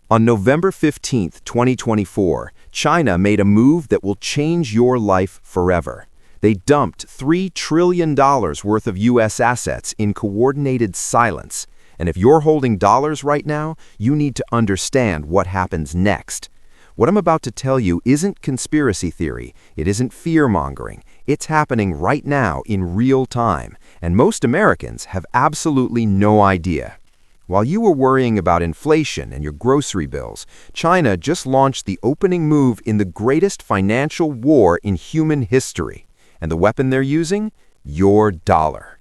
On November 15, 2024, China made a move that will change your life forever. They dumped $3 trillion worth of U.S. assets in coordinated silence. And if you're holding dollars right now, you need to understand what happens next. What I'm about to tell you isn't conspiracy theory, it isn't fear-mongering. It's happening right now in real time, and most Americans have absolutely no idea. While you were worrying about inflation and your grocery bills, China just launched the opening move in the greatest financial war in human history. And the weapon they're using? Your dollar.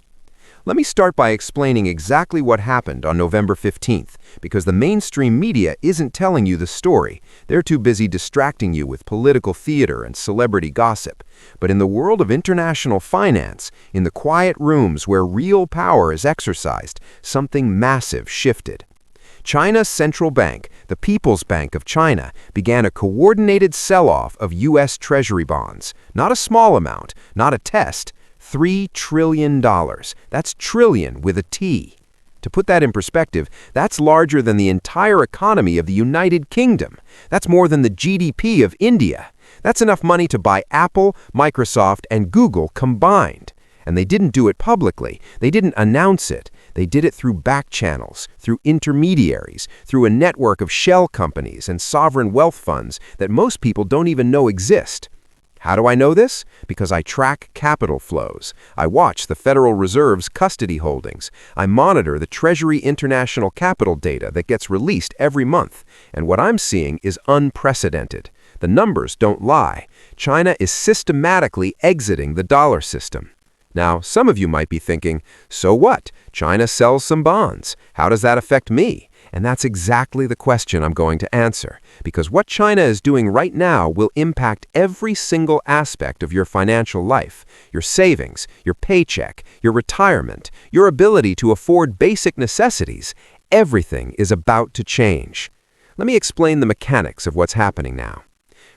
Let me start by explaining exactly what happened on November 15th, because the mainstream media isn't telling you the story. They're too busy distracting you with political theater and celebrity gossip. But in the world of international finance, in the quiet rooms where real power is exercised, something massive shifted. China's central bank, the People's Bank of China, began a coordinated sell-off of U.S. Treasury bonds. Not a small amount, not a test. $3 trillion. That's trillion with a T. To put that in perspective, that's larger than the entire economy of the United Kingdom. That's more than the GDP of India. That's enough money to buy Apple, Microsoft, and Google combined. And they didn't do it publicly. They didn't announce it. They did it through back channels, through intermediaries, through a network of shell companies and sovereign wealth funds that most people don't even know exist. How do I know this? Because I track capital flows. I watch the Federal Reserve's custody holdings. I monitor the Treasury international capital data that gets released every month. And what I'm seeing is unprecedented. The numbers don't lie. China is systematically exiting the dollar system. Now, some of you might be thinking, so what? China sells some bonds. How does that affect me? And that's exactly the question I'm going to answer, because what China is doing right now will impact every single aspect of your financial life, your savings, your paycheck, your retirement, your ability to afford basic necessities. Everything is about to change. Let me explain the mechanics of what's happening now.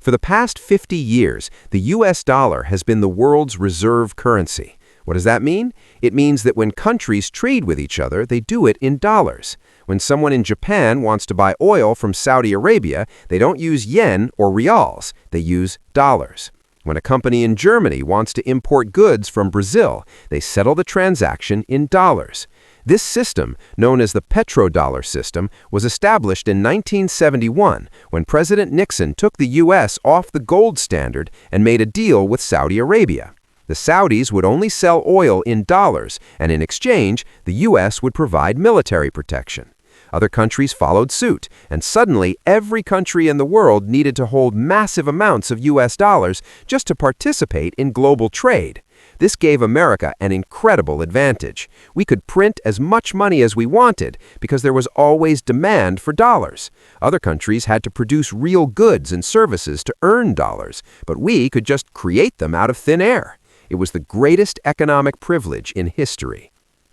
For the past 50 years, the US dollar has been the world's reserve currency. What does that mean? It means that when countries trade with each other, they do it in dollars. When someone in Japan wants to buy oil from Saudi Arabia, they don't use yen or reals, they use dollars. When a company in Germany wants to import goods from Brazil, they settle the transaction in dollars. This system, known as the petrodollar system, was established in 1971 when President Nixon took the U.S. off the gold standard and made a deal with Saudi Arabia. The Saudis would only sell oil in dollars, and in exchange, the U.S. would provide military protection. Other countries followed suit, and suddenly every country in the world needed to hold massive amounts of U.S. dollars just to participate in global trade. This gave America an incredible advantage. We could print as much money as we wanted because there was always demand for dollars. Other countries had to produce real goods and services to earn dollars, but we could just create them out of thin air. It was the greatest economic privilege in history.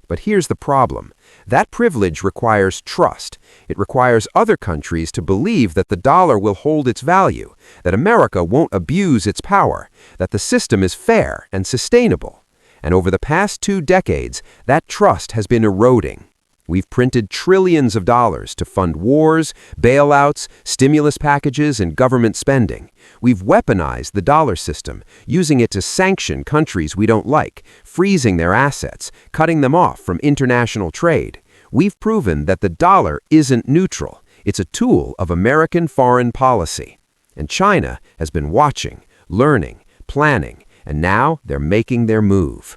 But here's the problem. That privilege requires trust. It requires other countries to believe that the dollar will hold its value, that America won't abuse its power, that the system is fair and sustainable. And over the past 2 decades, that trust has been eroding. We've printed trillions of dollars to fund wars, bailouts, stimulus packages, and government spending. We've weaponized the dollar system, using it to sanction countries we don't like, freezing their assets, cutting them off from international trade. We've proven that the dollar isn't neutral. It's a tool of American foreign policy. And China has been watching, learning, planning, and now they're making their move.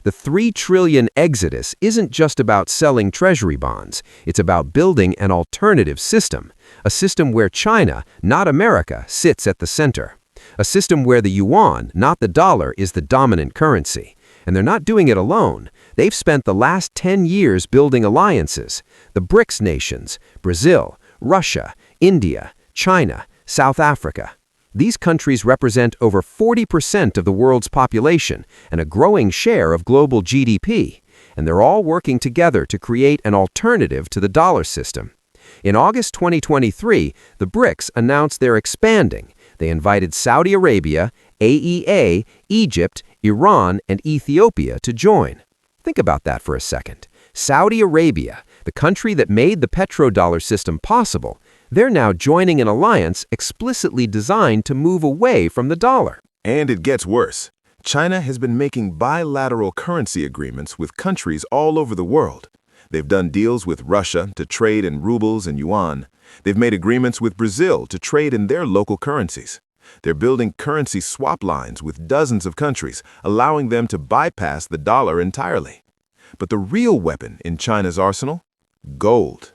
The $3 trillion exodus isn't just about selling treasury bonds. It's about building an alternative system, a system where China, not America, sits at the center. A system where the yuan, not the dollar, is the dominant currency. And they're not doing it alone. They've spent the last 10 years building alliances. The BRICS nations, Brazil, Russia, India, China, South Africa. These countries represent over 40% of the world's population and a growing share of global GDP, and they're all working together to create an alternative to the dollar system. In August 2023, the BRICS announced they're expanding. They invited Saudi Arabia, AEA, Egypt, Iran, and Ethiopia to join. Think about that for a second. Saudi Arabia, the country that made the petrodollar system possible, They're now joining an alliance explicitly designed to move away from the dollar. And it gets worse. China has been making bilateral currency agreements with countries all over the world. They've done deals with Russia to trade in rubles and yuan. They've made agreements with Brazil to trade in their local currencies. They're building currency swap lines with dozens of countries, allowing them to bypass the dollar entirely. But the real weapon in China's arsenal? Gold.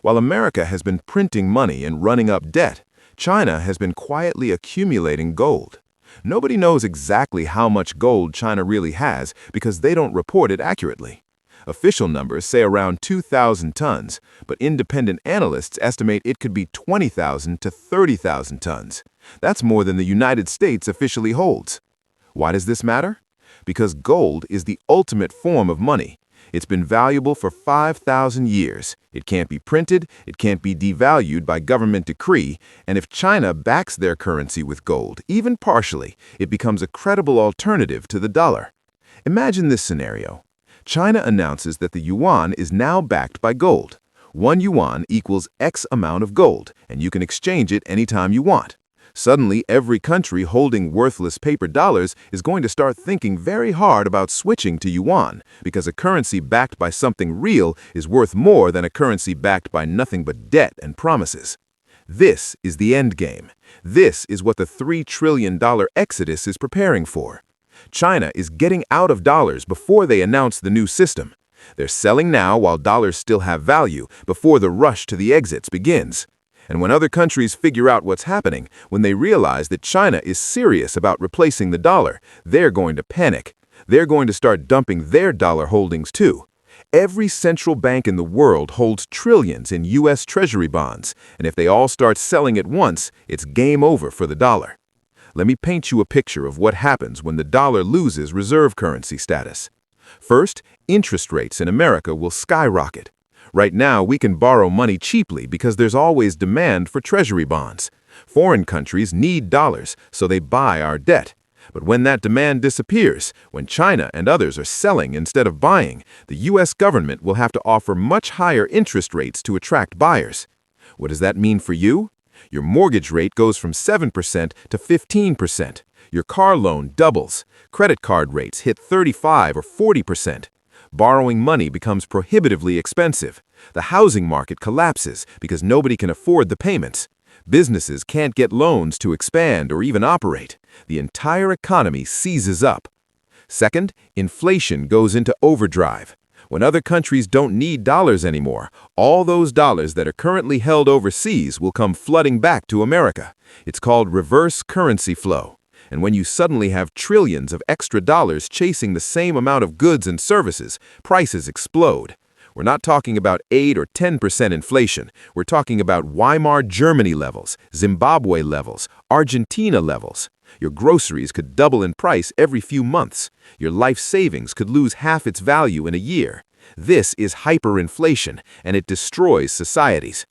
While America has been printing money and running up debt, China has been quietly accumulating gold. Nobody knows exactly how much gold China really has because they don't report it accurately. Official numbers say around 2,000 tons, but independent analysts estimate it could be 20,000 to 30,000 tons. That's more than the United States officially holds. Why does this matter? Because gold is the ultimate form of money. It's been valuable for 5,000 years. It can't be printed, it can't be devalued by government decree, and if China backs their currency with gold, even partially, it becomes a credible alternative to the dollar. Imagine this scenario. China announces that the yuan is now backed by gold. 1 yuan equals X amount of gold, and you can exchange it anytime you want. Suddenly, every country holding worthless paper dollars is going to start thinking very hard about switching to yuan, because a currency backed by something real is worth more than a currency backed by nothing but debt and promises. This is the end game. This is what the $3 trillion exodus is preparing for. China is getting out of dollars before they announce the new system. They're selling now while dollars still have value, before the rush to the exits begins. And when other countries figure out what's happening, when they realize that China is serious about replacing the dollar, they're going to panic. They're going to start dumping their dollar holdings too. Every central bank in the world holds trillions in U.S. Treasury bonds, and if they all start selling at once, it's game over for the dollar. Let me paint you a picture of what happens when the dollar loses reserve currency status. First, interest rates in America will skyrocket. Right now, we can borrow money cheaply because there's always demand for treasury bonds. Foreign countries need dollars, so they buy our debt. But when that demand disappears, when China and others are selling instead of buying, the U.S. government will have to offer much higher interest rates to attract buyers. What does that mean for you? Your mortgage rate goes from 7% to 15%. Your car loan doubles. Credit card rates hit 35 or 40%. Borrowing money becomes prohibitively expensive. The housing market collapses because nobody can afford the payments. Businesses can't get loans to expand or even operate. The entire economy seizes up. Second, inflation goes into overdrive. When other countries don't need dollars anymore, all those dollars that are currently held overseas will come flooding back to America. It's called reverse currency flow. And when you suddenly have trillions of extra dollars chasing the same amount of goods and services, prices explode. We're not talking about 8 or 10% inflation. We're talking about Weimar Germany levels, Zimbabwe levels, Argentina levels. Your groceries could double in price every few months. Your life savings could lose half its value in a year. This is hyperinflation, and it destroys societies.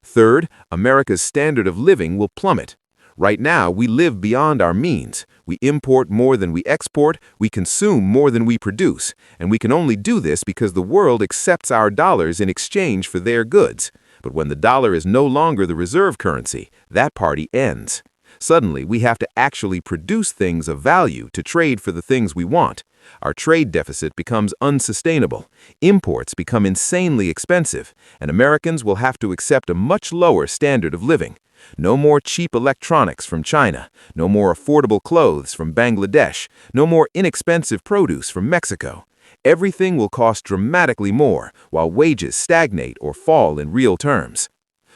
Third, America's standard of living will plummet. Right now, we live beyond our means. We import more than we export, we consume more than we produce, and we can only do this because the world accepts our dollars in exchange for their goods. But when the dollar is no longer the reserve currency, that party ends. Suddenly, we have to actually produce things of value to trade for the things we want. Our trade deficit becomes unsustainable. Imports become insanely expensive, and Americans will have to accept a much lower standard of living. No more cheap electronics from China, no more affordable clothes from Bangladesh, no more inexpensive produce from Mexico. Everything will cost dramatically more, while wages stagnate or fall in real terms.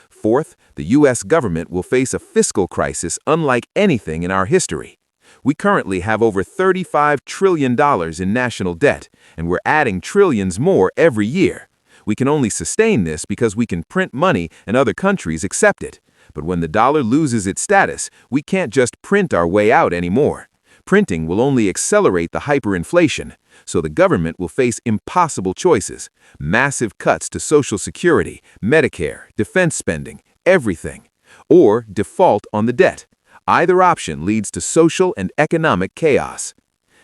Fourth, the U.S. government will face a fiscal crisis unlike anything in our history. We currently have over $35 trillion in national debt, and we're adding trillions more every year. We can only sustain this because we can print money and other countries accept it. But when the dollar loses its status, we can't just print our way out anymore. Printing will only accelerate the hyperinflation, so the government will face impossible choices. Massive cuts to Social Security, Medicare, defense spending, everything. Or default on the debt. Either option leads to social and economic chaos.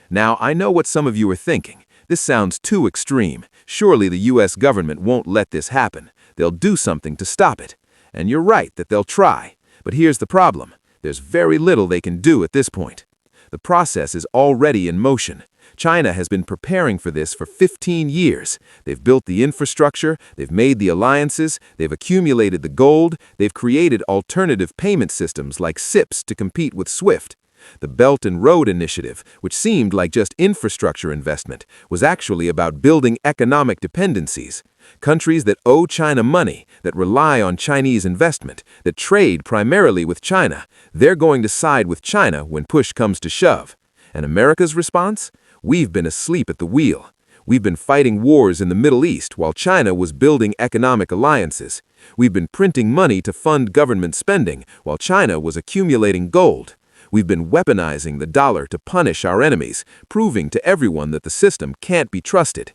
Now, I know what some of you are thinking. This sounds too extreme. Surely the U.S. government won't let this happen. They'll do something to stop it. And you're right that they'll try. But here's the problem. There's very little they can do at this point. The process is already in motion. China has been preparing for this for 15 years. They've built the infrastructure, they've made the alliances, they've accumulated the gold, they've created alternative payment systems like SIPs to compete with SWIFT. The Belt and Road Initiative, which seemed like just infrastructure investment, was actually about building economic dependencies. Countries that owe China money, that rely on Chinese investment, that trade primarily with China, they're going to side with China when push comes to shove. And America's response? We've been asleep at the wheel. We've been fighting wars in the Middle East while China was building economic alliances. We've been printing money to fund government spending while China was accumulating gold. We've been weaponizing the dollar to punish our enemies, proving to everyone that the system can't be trusted.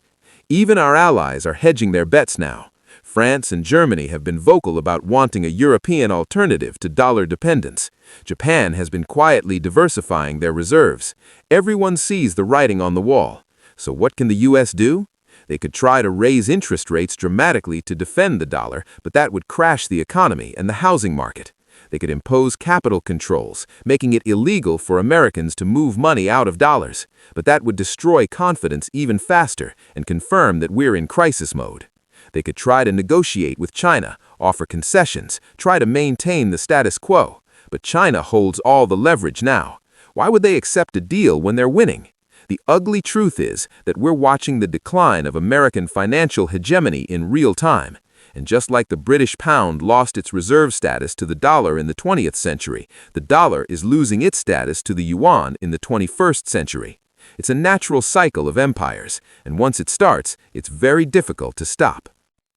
Even our allies are hedging their bets now. France and Germany have been vocal about wanting a European alternative to dollar dependence. Japan has been quietly diversifying their reserves. Everyone sees the writing on the wall. So what can the U.S. do? They could try to raise interest rates dramatically to defend the dollar, but that would crash the economy and the housing market. They could impose capital controls, making it illegal for Americans to move money out of dollars, but that would destroy confidence even faster and confirm that we're in crisis mode. They could try to negotiate with China, offer concessions, try to maintain the status quo, but China holds all the leverage now. Why would they accept a deal when they're winning? The ugly truth is that we're watching the decline of American financial hegemony in real time. And just like the British pound lost its reserve status to the dollar in the 20th century, the dollar is losing its status to the yuan in the 21st century. It's a natural cycle of empires, and once it starts, it's very difficult to stop.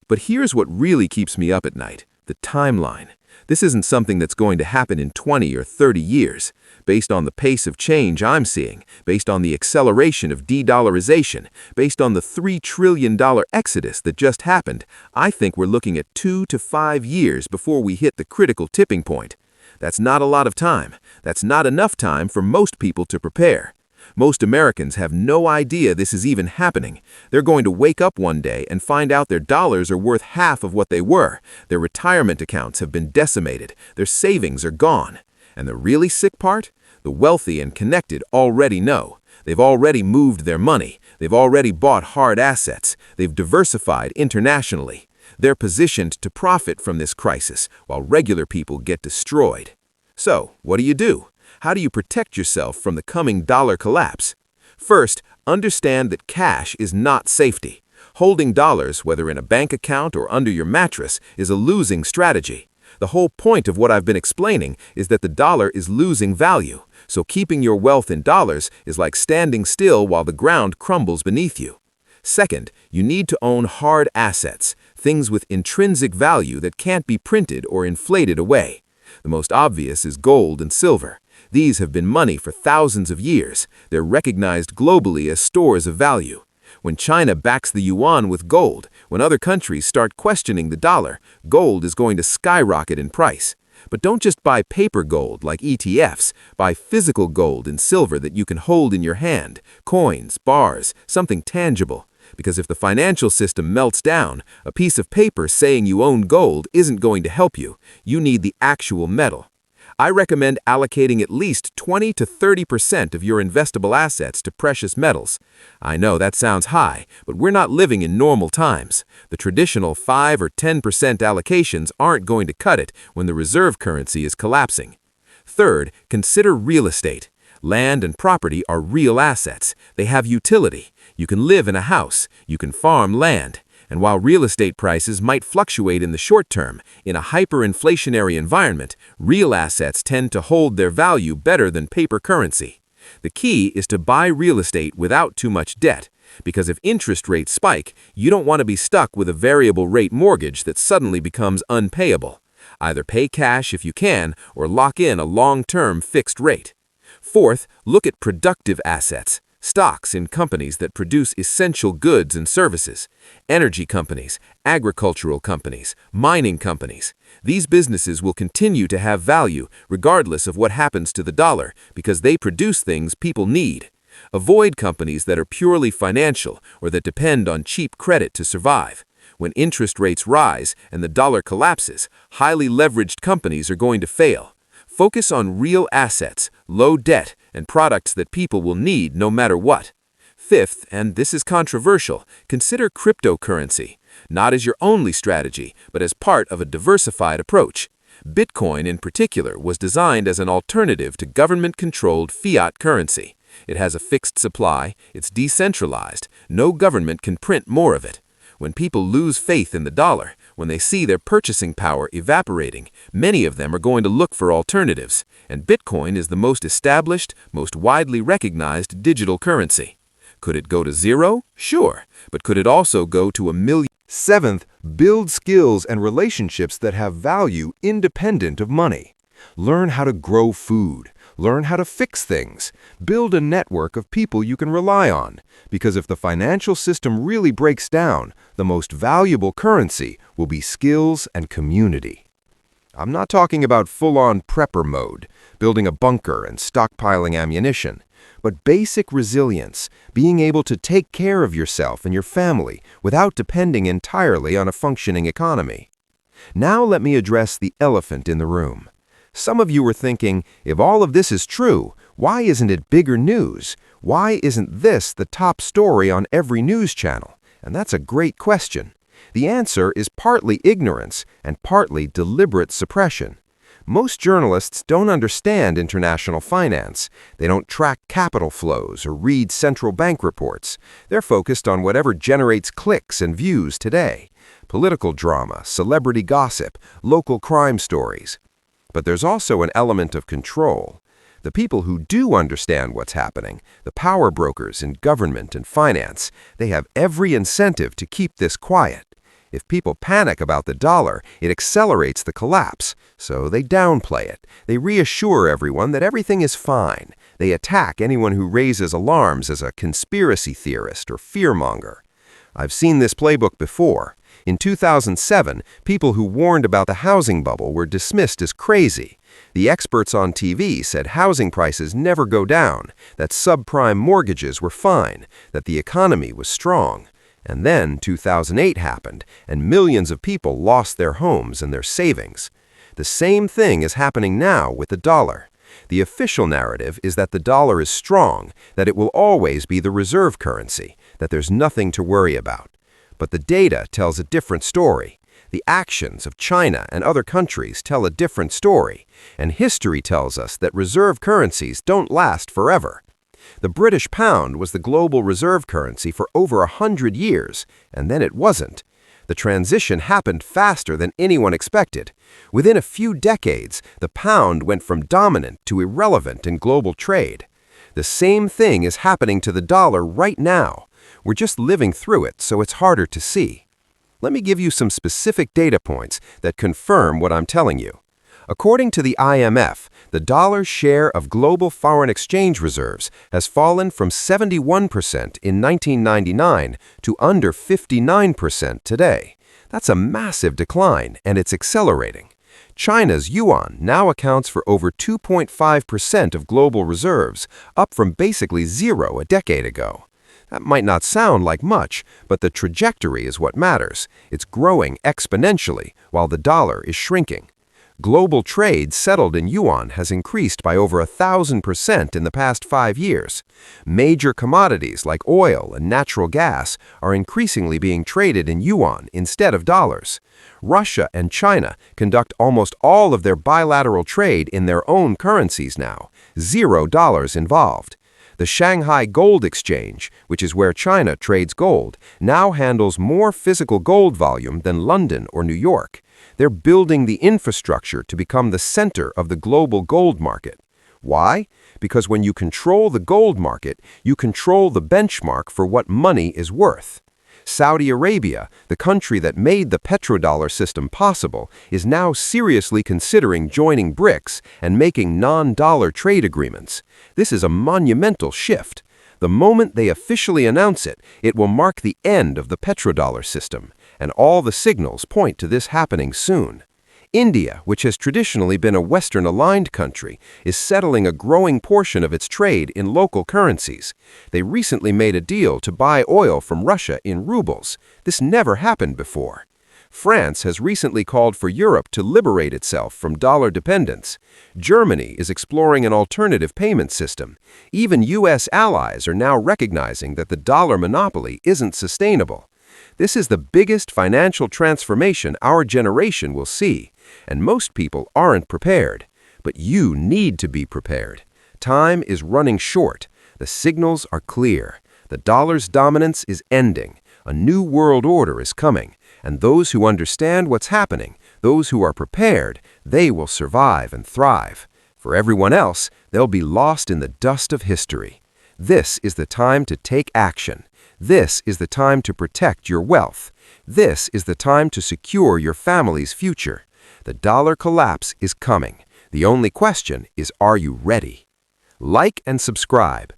But here's what really keeps me up at night: the timeline. This isn't something that's going to happen in 20 or 30 years. Based on the pace of change I'm seeing, based on the acceleration of de-dollarization, based on the $3 trillion exodus that just happened, I think we're looking at 2 to 5 years before we hit the critical tipping point. That's not a lot of time. That's not enough time for most people to prepare. Most Americans have no idea this is even happening. They're going to wake up one day and find out their dollars are worth half of what they were. Their retirement accounts have been decimated. Their savings are gone. And the really sick part? The wealthy and connected already know. They've already moved their money. They've already bought hard assets. They've diversified internationally. They're positioned to profit from this crisis while regular people get destroyed. So, what do? How do you protect yourself from the coming dollar collapse? First, understand that cash is not safety. Holding dollars, whether in a bank account or under your mattress, is a losing strategy. The whole point of what I've been explaining is that the dollar is losing value, so keeping your wealth in dollars is like standing still while the ground crumbles beneath you. Second, you need to own hard assets, things with intrinsic value that can't be printed or inflated away. The most obvious is gold and silver. These have been money for thousands of years. They're recognized globally as stores of value. When China backs the yuan with gold, when other countries start questioning the dollar, gold is going to skyrocket in price. But don't just buy paper gold like ETFs. Buy physical gold and silver that you can hold in your hand, coins, bars, something tangible. Because if the financial system melts down, a piece of paper saying you own gold isn't going to help you. You need the actual metal. I recommend allocating at least 20 to 30% of your investable assets to precious metals. I know that sounds high, but we're not living in normal times. The traditional 5 or 10% allocations aren't going to cut it when the reserve currency is collapsing. Third, consider real estate. Land and property are real assets. They have utility. You can live in a house. You can farm land. And while real estate prices might fluctuate in the short term, in a hyperinflationary environment, real assets tend to hold their value better than paper currency. The key is to buy real estate without too much debt, because if interest rates spike, you don't want to be stuck with a variable rate mortgage that suddenly becomes unpayable. Either pay cash if you can, or lock in a long-term fixed rate. Fourth, look at productive assets. Stocks in companies that produce essential goods and services. Energy companies, agricultural companies, mining companies. These businesses will continue to have value regardless of what happens to the dollar because they produce things people need. Avoid companies that are purely financial or that depend on cheap credit to survive. When interest rates rise and the dollar collapses, highly leveraged companies are going to fail. Focus on real assets, low debt, and products that people will need no matter what. Fifth, and this is controversial, consider cryptocurrency, not as your only strategy, but as part of a diversified approach. Bitcoin, in particular, was designed as an alternative to government-controlled fiat currency. It has a fixed supply, it's decentralized, no government can print more of it. When people lose faith in the dollar, when they see their purchasing power evaporating, many of them are going to look for alternatives, and Bitcoin is the most established, most widely recognized digital currency. Could it go to zero? Sure, but could it also go to 1 million? Seventh, build skills and relationships that have value independent of money. Learn how to grow food. Learn how to fix things. Build a network of people you can rely on. Because if the financial system really breaks down, the most valuable currency will be skills and community. I'm not talking about full-on prepper mode, building a bunker and stockpiling ammunition, but basic resilience, being able to take care of yourself and your family without depending entirely on a functioning economy. Now let me address the elephant in the room. Some of you are thinking, if all of this is true, why isn't it bigger news? Why isn't this the top story on every news channel? And that's a great question. The answer is partly ignorance and partly deliberate suppression. Most journalists don't understand international finance. They don't track capital flows or read central bank reports. They're focused on whatever generates clicks and views today. Political drama, celebrity gossip, local crime stories. But there's also an element of control. The people who do understand what's happening, the power brokers in government and finance, they have every incentive to keep this quiet. If people panic about the dollar, it accelerates the collapse, so they downplay it. They reassure everyone that everything is fine. They attack anyone who raises alarms as a conspiracy theorist or fearmonger. I've seen this playbook before. In 2007, people who warned about the housing bubble were dismissed as crazy. The experts on TV said housing prices never go down, that subprime mortgages were fine, that the economy was strong. And then 2008 happened, and millions of people lost their homes and their savings. The same thing is happening now with the dollar. The official narrative is that the dollar is strong, that it will always be the reserve currency, that there's nothing to worry about. But the data tells a different story. The actions of China and other countries tell a different story, and history tells us that reserve currencies don't last forever. The British pound was the global reserve currency for over 100 years, and then it wasn't. The transition happened faster than anyone expected. Within a few decades, the pound went from dominant to irrelevant in global trade. The same thing is happening to the dollar right now. We're just living through it, so it's harder to see. Let me give you some specific data points that confirm what I'm telling you. According to the IMF, the dollar's share of global foreign exchange reserves has fallen from 71% in 1999 to under 59% today. That's a massive decline, and it's accelerating. China's yuan now accounts for over 2.5% of global reserves, up from basically zero a decade ago. That might not sound like much, but the trajectory is what matters. It's growing exponentially, while the dollar is shrinking. Global trade settled in yuan has increased by over 1,000% in the past 5 years. Major commodities like oil and natural gas are increasingly being traded in yuan instead of dollars. Russia and China conduct almost all of their bilateral trade in their own currencies now, $0 involved. The Shanghai Gold Exchange, which is where China trades gold, now handles more physical gold volume than London or New York. They're building the infrastructure to become the center of the global gold market. Why? Because when you control the gold market, you control the benchmark for what money is worth. Saudi Arabia, the country that made the petrodollar system possible, is now seriously considering joining BRICS and making non-dollar trade agreements. This is a monumental shift. The moment they officially announce it, it will mark the end of the petrodollar system, and all the signals point to this happening soon. India, which has traditionally been a Western-aligned country, is settling a growing portion of its trade in local currencies. They recently made a deal to buy oil from Russia in rubles. This never happened before. France has recently called for Europe to liberate itself from dollar dependence. Germany is exploring an alternative payment system. Even U.S. allies are now recognizing that the dollar monopoly isn't sustainable. This is the biggest financial transformation our generation will see, and most people aren't prepared. But you need to be prepared. Time is running short. The signals are clear. The dollar's dominance is ending. A new world order is coming, and those who understand what's happening, those who are prepared, they will survive and thrive. For everyone else, they'll be lost in the dust of history. This is the time to take action. This is the time to protect your wealth. This is the time to secure your family's future. The dollar collapse is coming. The only question is, are you ready? Like and subscribe.